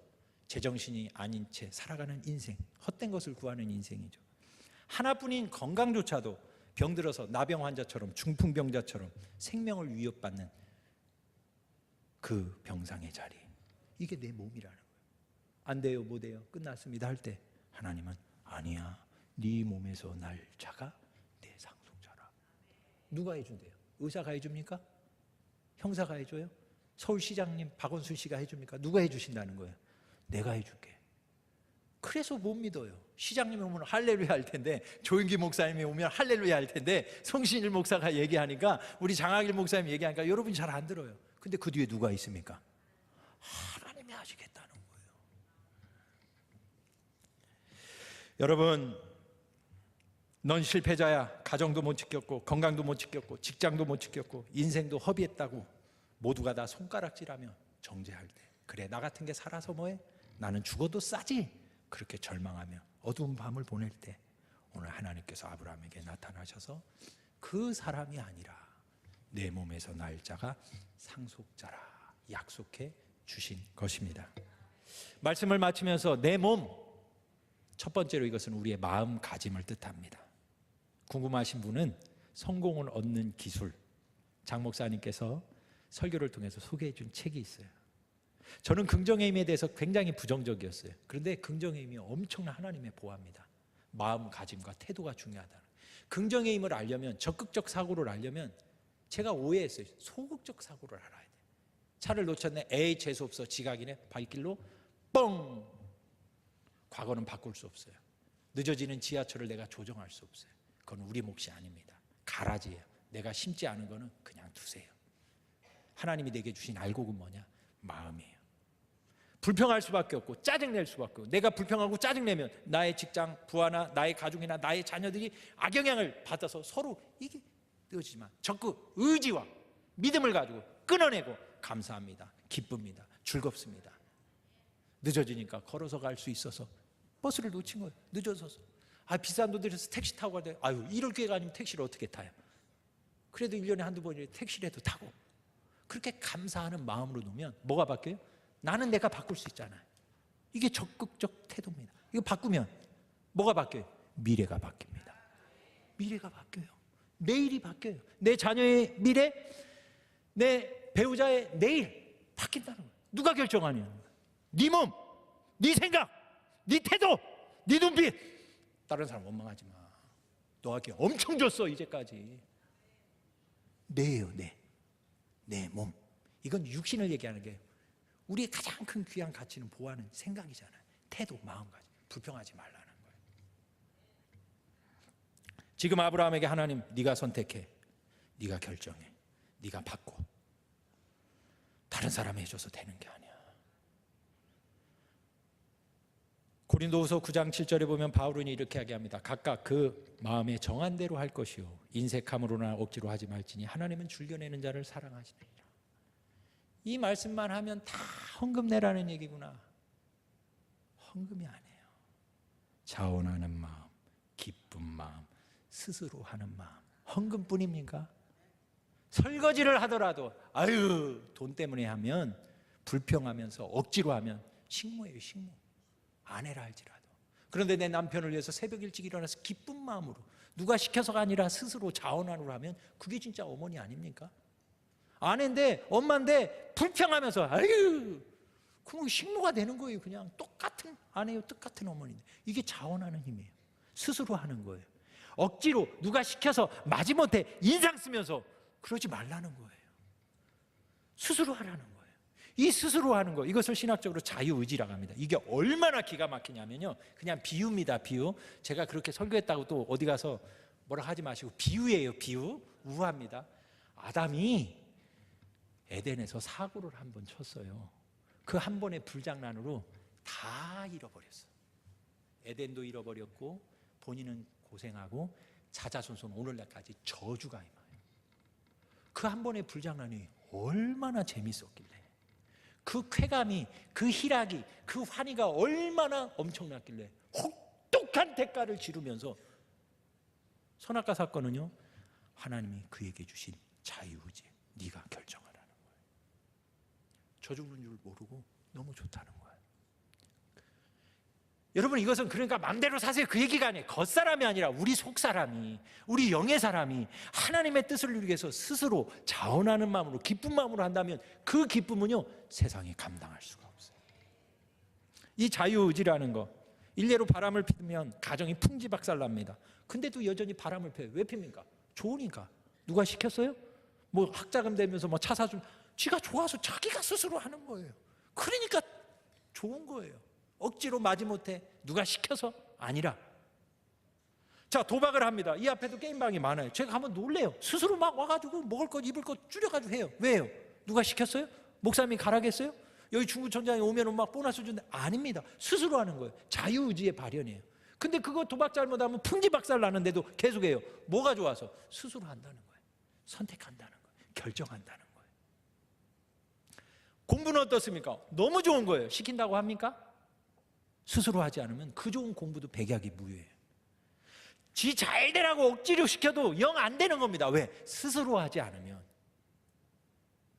[SPEAKER 1] 제정신이 아닌 채 살아가는 인생, 헛된 것을 구하는 인생이죠. 하나뿐인 건강조차도 병들어서 나병 환자처럼 중풍병자처럼 생명을 위협받는 그 병상의 자리, 이게 내 몸이라는 거예요. 안 돼요, 못 해요, 끝났습니다 할 때 하나님은 아니야, 네 몸에서 날 자가 내 상속자라. 누가 해준대요? 의사가 해줍니까? 형사가 해줘요? 서울시장님 박원순 씨가 해줍니까? 누가 해주신다는 거예요? 내가 해줄게. 그래서 못 믿어요. 시장님이 오면 할렐루야 할 텐데, 조윤기 목사님이 오면 할렐루야 할 텐데, 송신일 목사가 얘기하니까, 우리 장학일 목사님 얘기하니까 여러분이 잘 안 들어요. 근데 그 뒤에 누가 있습니까? 하나님이 하시겠다는 거예요. 여러분, 넌 실패자야. 가정도 못 지켰고, 건강도 못 지켰고, 직장도 못 지켰고, 인생도 허비했다고 모두가 다 손가락질하며 정죄할 때, 그래 나 같은 게 살아서 뭐해? 나는 죽어도 싸지. 그렇게 절망하며 어두운 밤을 보낼 때, 오늘 하나님께서 아브라함에게 나타나셔서 그 사람이 아니라 내 몸에서 날짜가 상속자라 약속해 주신 것입니다. 말씀을 마치면서 내 몸, 첫 번째로 이것은 우리의 마음가짐을 뜻합니다. 궁금하신 분은 성공을 얻는 기술, 장 목사님께서 설교를 통해서 소개해 준 책이 있어요. 저는 긍정의 힘에 대해서 굉장히 부정적이었어요. 그런데 긍정의 힘이 엄청난 하나님의 보화입니다. 마음가짐과 태도가 중요하다. 긍정의 힘을 알려면, 적극적 사고를 알려면, 제가 오해했어요. 소극적 사고를 알아야 돼요. 차를 놓쳤네, 에이 재수없어, 지각이네, 발길로 뻥. 과거는 바꿀 수 없어요. 늦어지는 지하철을 내가 조정할 수 없어요. 그건 우리 몫이 아닙니다. 가라지예요. 내가 심지 않은 거는 그냥 두세요. 하나님이 내게 주신 알곡은 뭐냐? 마음이에요. 불평할 수밖에 없고 짜증낼 수밖에 없고, 내가 불평하고 짜증내면 나의 직장, 부하나 나의 가족이나 나의 자녀들이 악영향을 받아서 서로 이게 되어지지만, 적극 의지와 믿음을 가지고 끊어내고 감사합니다, 기쁩니다, 즐겁습니다. 늦어지니까 걸어서 갈 수 있어서 버스를 놓친 거예요. 늦어서. 비싼 돈 들여서 택시 타고 가야 돼. 이럴 기회가 아니면 택시를 어떻게 타요? 그래도 1년에 한두 번이라도 택시라도 타고, 그렇게 감사하는 마음으로 놓으면 뭐가 바뀌어요? 나는 내가 바꿀 수 있잖아요. 이게 적극적 태도입니다. 이거 바꾸면 뭐가 바뀌어요? 미래가 바뀝니다. 미래가 바뀌어요. 내일이 바뀌어요. 내 자녀의 미래, 내 배우자의 내일 바뀐다는 거예요. 누가 결정하냐? 네 몸, 네 생각, 네 태도, 네 눈빛. 다른 사람 원망하지 마. 너한테 엄청 줬어 이제까지. 내예요, 내 몸. 이건 육신을 얘기하는 게, 우리의 가장 큰 귀한 가치는 보호하는 생각이잖아요. 태도, 마음가짐. 불평하지 말라는 거예요. 지금 아브라함에게 하나님, 네가 선택해, 네가 결정해, 네가 바꿔. 다른 사람이 해줘서 되는 게 아니야. 고린도후서 9장 7절에 보면 바울은 이렇게 이야기합니다. 각각 그 마음에 정한 대로 할 것이요, 인색함으로나 억지로 하지 말지니 하나님은 줄겨내는 자를 사랑하시느니라. 이 말씀만 하면 다 헌금 내라는 얘기구나. 헌금이 아니에요. 자원하는 마음, 기쁜 마음, 스스로 하는 마음. 헌금뿐입니까? 설거지를 하더라도 돈 때문에 하면, 불평하면서 억지로 하면 식모예요, 식모. 아내라 할지라도. 그런데 내 남편을 위해서 새벽 일찍 일어나서 기쁜 마음으로, 누가 시켜서가 아니라 스스로 자원하는 하면 그게 진짜 어머니 아닙니까? 아내인데, 엄마인데 불평하면서 그럼 식모가 되는 거예요. 그냥 똑같은 아내요, 똑같은 어머니인데. 이게 자원하는 힘이에요. 스스로 하는 거예요. 억지로 누가 시켜서 마지못해 인상 쓰면서 그러지 말라는 거예요. 스스로 하라는 거예요. 이 스스로 하는 거, 이것을 신학적으로 자유의지라고 합니다. 이게 얼마나 기가 막히냐면요, 그냥 비유입니다. 비유. 제가 그렇게 설교했다고 또 어디 가서 뭐라 하지 마시고, 비유예요. 비유. 우화입니다. 아담이 에덴에서 사고를 한 번 쳤어요. 그 한 번의 불장난으로 다 잃어버렸어요. 에덴도 잃어버렸고, 본인은 고생하고, 자자손손 오늘날까지 저주가 임해요. 그 한 번의 불장난이 얼마나 재밌었길래, 그 쾌감이, 그 희락이, 그 환희가 얼마나 엄청났길래 혹독한 대가를 치르면서, 선악과 사건은요, 하나님이 그에게 주신 자유의지, 네가 결정하라는 거예요. 저 죽는 줄 모르고 너무 좋다는 거예요. 여러분, 이것은 그러니까 마음대로 사세요 그 얘기가 아니에요. 겉사람이 아니라 우리 속사람이, 우리 영의 사람이 하나님의 뜻을 이루기 위해서 스스로 자원하는 마음으로, 기쁜 마음으로 한다면 그 기쁨은요 세상이 감당할 수가 없어요. 이 자유의지라는 거, 일례로 바람을 피우면 가정이 풍지박살납니다. 근데도 여전히 바람을 펴요. 왜 핍니까? 좋으니까. 누가 시켰어요? 뭐 학자금 되면서 뭐 차 사주면 지가 좋아서 자기가 스스로 하는 거예요. 그러니까 좋은 거예요. 억지로 마지못해 누가 시켜서 아니라. 자, 도박을 합니다. 이 앞에도 게임방이 많아요. 제가 가면 놀래요. 스스로 막 와가지고 먹을 것 입을 것 줄여가지고 해요. 왜요? 누가 시켰어요? 목사님이 가라겠어요? 여기 중구청장에 오면 막 보너스 준다? 아닙니다. 스스로 하는 거예요. 자유의지의 발현이에요. 근데 그거 도박 잘못하면 풍지박살 나는데도 계속해요. 뭐가 좋아서? 스스로 한다는 거예요. 선택한다는 거예요. 결정한다는 거예요. 공부는 어떻습니까? 너무 좋은 거예요. 시킨다고 합니까? 스스로 하지 않으면 그 좋은 공부도 백약이 무효예요. 지 잘 되라고 억지로 시켜도 영 안 되는 겁니다. 왜? 스스로 하지 않으면.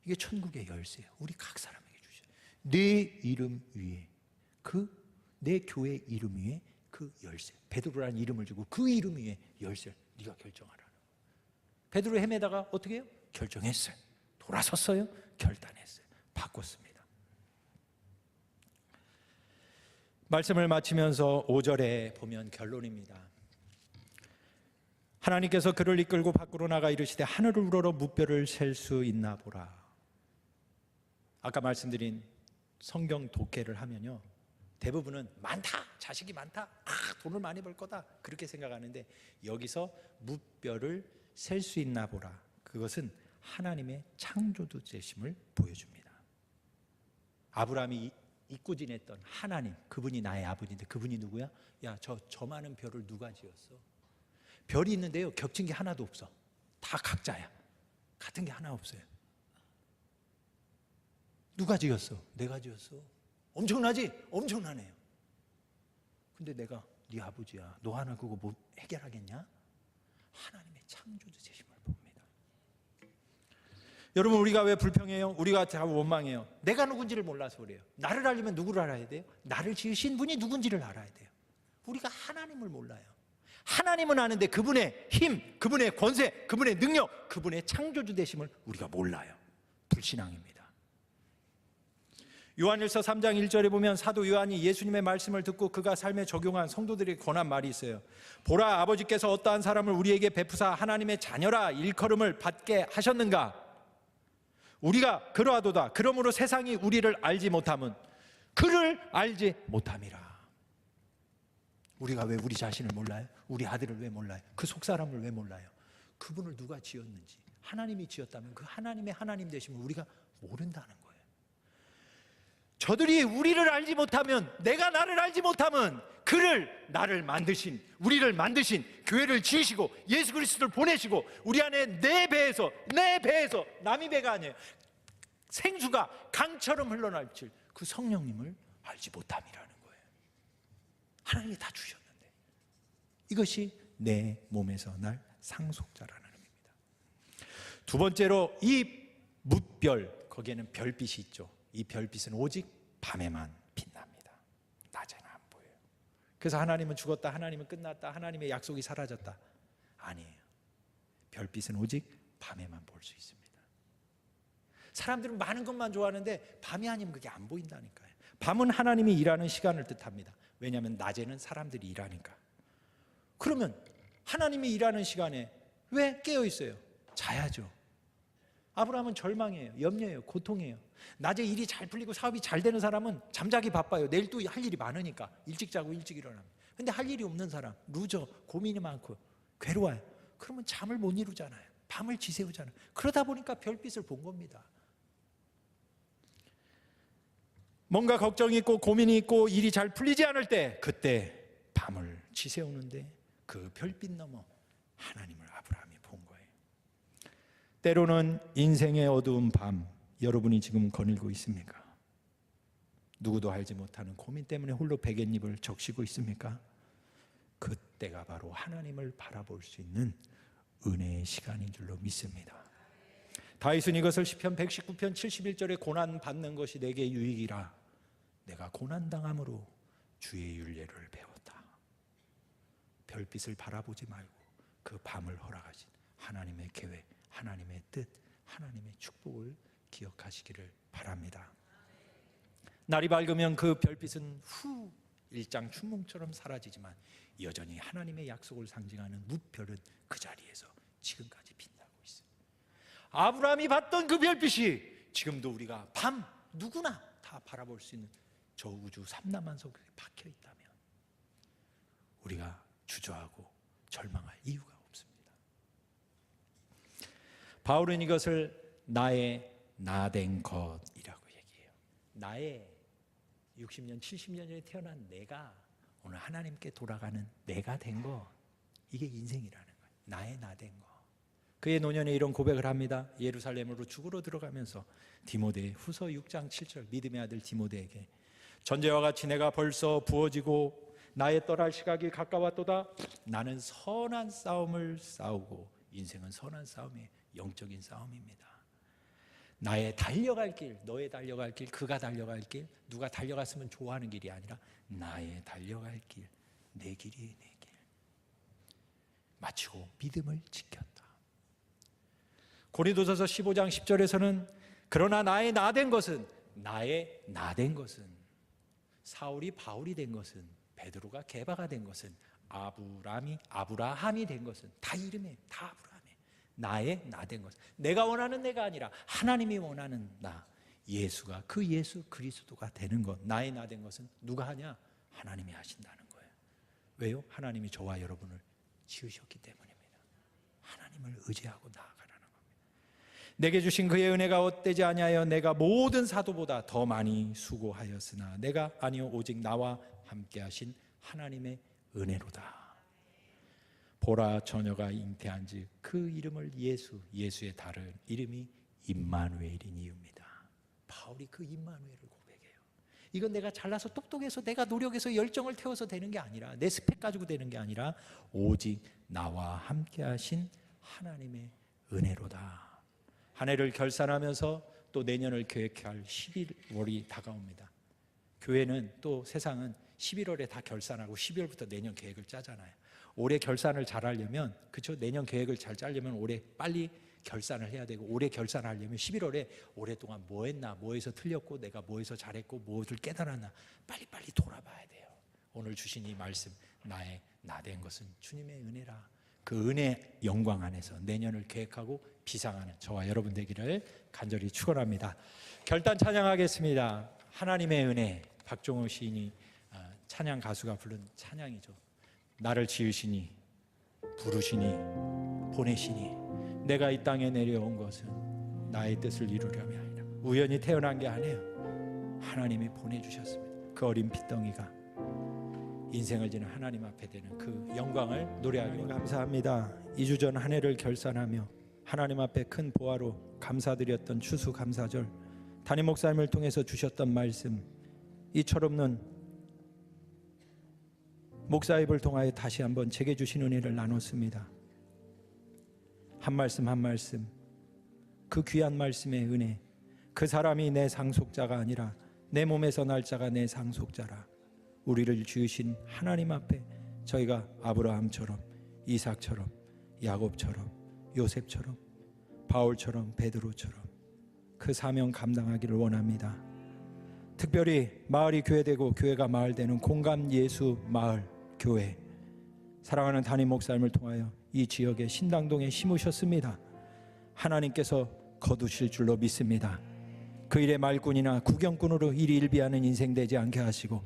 [SPEAKER 1] 이게 천국의 열쇠예요. 우리 각 사람에게 주셔요. 내 이름 위에, 내 교회 이름 위에 그 열쇠, 베드로라는 이름을 주고 그 이름 위에 열쇠를 네가 결정하라는 거예요. 베드로 헤매다가 어떻게 해요? 결정했어요. 돌아섰어요. 결단했어요. 바꿨습니다. 말씀을 마치면서 5절에 보면 결론입니다. 하나님께서 그를 이끌고 밖으로 나가 이르시되 하늘을 우러러 무뼈를 셀 수 있나 보라. 아까 말씀드린 성경 독해를 하면요, 대부분은 많다, 자식이 많다, 돈을 많이 벌 거다, 그렇게 생각하는데 여기서 무뼈를 셀 수 있나 보라, 그것은 하나님의 창조주 되심을 보여줍니다. 아브라함이 잊고 지냈던 하나님, 그분이 나의 아버지인데 그분이 누구야? 야, 저 많은 별을 누가 지었어? 별이 있는데요, 겹친 게 하나도 없어. 다 각자야. 같은 게 하나 없어요. 누가 지었어? 내가 지었어. 엄청나지? 엄청나네요. 근데 내가 네 아버지야, 너 하나 그거 뭐 해결하겠냐? 하나님의 창조주 되심을 봅니다. 여러분, 우리가 왜 불평해요? 우리가 다 원망해요. 내가 누군지를 몰라서 그래요. 나를 알려면 누구를 알아야 돼요? 나를 지으신 분이 누군지를 알아야 돼요. 우리가 하나님을 몰라요. 하나님은 아는데 그분의 힘, 그분의 권세, 그분의 능력, 그분의 창조주 되심을 우리가 몰라요. 불신앙입니다. 요한일서 3장 1절에 보면 사도 요한이 예수님의 말씀을 듣고 그가 삶에 적용한 성도들에게 권한 말이 있어요. 보라, 아버지께서 어떠한 사람을 우리에게 베푸사 하나님의 자녀라 일컬음을 받게 하셨는가? 우리가 그러하도다. 그러므로 세상이 우리를 알지 못함은 그를 알지 못함이라. 우리가 왜 우리 자신을 몰라요? 우리 아들을 왜 몰라요? 그 속사람을 왜 몰라요? 그분을 누가 지었는지, 하나님이 지었다면 그 하나님의 하나님 되심을 우리가 모른다는 거예요. 저들이 우리를 알지 못하면, 내가 나를 알지 못하면 그를, 나를 만드신, 우리를 만드신, 교회를 지으시고 예수 그리스도를 보내시고 우리 안에 내 배에서 남의 배가 아니에요, 생수가 강처럼 흘러날 그 성령님을 알지 못함이라는 거예요. 하나님이 다 주셨는데 이것이 내 몸에서 날 상속자라는 의미입니다. 두 번째로 이 무별, 거기에는 별빛이 있죠. 이 별빛은 오직 밤에만 빛납니다. 낮에는 안 보여요. 그래서 하나님은 죽었다, 하나님은 끝났다, 하나님의 약속이 사라졌다, 아니에요. 별빛은 오직 밤에만 볼 수 있습니다. 사람들은 많은 것만 좋아하는데 밤이 아니면 그게 안 보인다니까요. 밤은 하나님이 일하는 시간을 뜻합니다. 왜냐하면 낮에는 사람들이 일하니까. 그러면 하나님이 일하는 시간에 왜 깨어 있어요? 자야죠. 아브라함은 절망이에요, 염려해요, 고통해요. 낮에 일이 잘 풀리고 사업이 잘 되는 사람은 잠자기 바빠요. 내일 또 할 일이 많으니까 일찍 자고 일찍 일어납니다. 근데 할 일이 없는 사람, 루저, 고민이 많고 괴로워요. 그러면 잠을 못 이루잖아요. 밤을 지새우잖아요. 그러다 보니까 별빛을 본 겁니다. 뭔가 걱정이 있고 고민이 있고 일이 잘 풀리지 않을 때, 그때 밤을 지새우는데 그 별빛 넘어 하나님을 아브라함이 본 거예요. 때로는 인생의 어두운 밤, 여러분이 지금 거닐고 있습니까? 누구도 알지 못하는 고민 때문에 홀로 베갯잎을 적시고 있습니까? 그때가 바로 하나님을 바라볼 수 있는 은혜의 시간인 줄로 믿습니다. 다윗은 이것을 시편 119편 71절에 고난 받는 것이 내게 유익이라, 내가 고난 당함으로 주의 율례를 배웠다. 별빛을 바라보지 말고 그 밤을 허락하신 하나님의 계획, 하나님의 뜻, 하나님의 축복을 기억하시기를 바랍니다. 날이 밝으면 그 별빛은 후 일장 춘몽처럼 사라지지만 여전히 하나님의 약속을 상징하는 무별은 그 자리에서 지금까지 빛나고 있어요. 아브라함이 봤던 그 별빛이 지금도 우리가 밤 누구나 다 바라볼 수 있는 저 우주 삼라만 속에 박혀 있다면 우리가 주저하고 절망할 이유가 없습니다. 바울은 이것을 나의 나된 것이라고 얘기해요. 나의 60년, 70년 전에 태어난 내가 오늘 하나님께 돌아가는 내가 된 거, 이게 인생이라는 거예요. 나의 나된 거. 그의 노년에 이런 고백을 합니다. 예루살렘으로 죽으러 들어가면서 디모데 후서 6장 7절 믿음의 아들 디모데에게 전제와 같이 내가 벌써 부어지고 나의 떠날 시각이 가까웠도다. 나는 선한 싸움을 싸우고, 인생은 선한 싸움이에요. 영적인 싸움입니다. 나의 달려갈 길, 너의 달려갈 길, 그가 달려갈 길, 누가 달려갔으면 좋아하는 길이 아니라 나의 달려갈 길, 내 길이 내 길. 마치고 믿음을 지켰다. 고린도전서 15장 10절에서는 그러나 나의 나된 것은, 나의 나된 것은, 사울이 바울이 된 것은, 베드로가 게바가 된 것은, 아브라함이 된 것은 다 이름에 다 아브라함. 나의 나된 것, 내가 원하는 내가 아니라 하나님이 원하는 나, 예수가 그 예수 그리스도가 되는 것. 나의 나된 것은 누가 하냐? 하나님이 하신다는 거예요. 왜요? 하나님이 저와 여러분을 지으셨기 때문입니다. 하나님을 의지하고 나아가라는 겁니다. 내게 주신 그의 은혜가 헛되지 아니하여 내가 모든 사도보다 더 많이 수고하였으나 내가 아니요 오직 나와 함께 하신 하나님의 은혜로다. 보라 처녀가 잉태한즉 그 이름을 예수, 예수의 다른 이름이 임마누엘인 이유입니다. 바울이 그 임마누엘을 고백해요. 이건 내가 잘나서 똑똑해서 내가 노력해서 열정을 태워서 되는 게 아니라, 내 스펙 가지고 되는 게 아니라 오직 나와 함께 하신 하나님의 은혜로다. 한 해를 결산하면서 또 내년을 계획할 11월이 다가옵니다. 교회는 또 세상은 11월에 다 결산하고 12월부터 내년 계획을 짜잖아요. 올해 결산을 잘 하려면, 그렇죠? 내년 계획을 잘 짜려면 올해 빨리 결산을 해야 되고, 올해 결산하려면 11월에 올해 동안 뭐 했나, 뭐에서 틀렸고 내가 뭐에서 잘했고 무엇을 깨달았나 빨리빨리 돌아봐야 돼요. 오늘 주신 이 말씀, 나의 나된 것은 주님의 은혜라. 그 은혜 영광 안에서 내년을 계획하고 비상하는 저와 여러분 되기를 간절히 축원합니다. 결단 찬양하겠습니다. 하나님의 은혜, 박종호 시인이 찬양 가수가 부른 찬양이죠. 나를 지으시니 부르시니 보내시니 내가 이 땅에 내려온 것은 나의 뜻을 이루려면 아니라, 우연히 태어난 게 아니에요. 하나님이 보내주셨습니다. 그 어린 핏덩이가 인생을 지는 하나님 앞에 되는 그 영광을 노래하기로 감사합니다. 2주 전 한 해를 결산하며 하나님 앞에 큰 보화로 감사드렸던 추수감사절, 담임 목사님을 통해서 주셨던 말씀, 이 철없는 목사 입을 통하여 다시 한번 제게 주신 은혜를 나눴습니다. 한 말씀 한 말씀, 그 귀한 말씀의 은혜, 그 사람이 내 상속자가 아니라 내 몸에서 날 자가 내 상속자라. 우리를 지으신 하나님 앞에 저희가 아브라함처럼, 이삭처럼, 야곱처럼, 요셉처럼, 바울처럼, 베드로처럼 그 사명 감당하기를 원합니다. 특별히 마을이 교회되고 교회가 마을되는 공감 예수 마을 교회, 사랑하는 담임 목사님을 통하여 이 지역의 신당동에 심으셨습니다. 하나님께서 거두실 줄로 믿습니다. 그 일의 말꾼이나 구경꾼으로 일희일비하는 인생 되지 않게 하시고,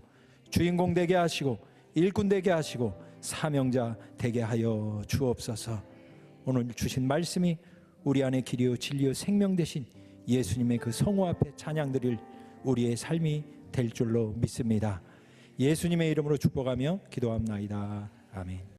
[SPEAKER 1] 주인공 되게 하시고, 일꾼 되게 하시고, 사명자 되게 하여 주옵소서. 오늘 주신 말씀이 우리 안에 길이요 진리요 생명 되신 예수님의 그 성호 앞에 찬양드릴 우리의 삶이 될 줄로 믿습니다. 예수님의 이름으로 축복하며 기도합나이다. 아멘.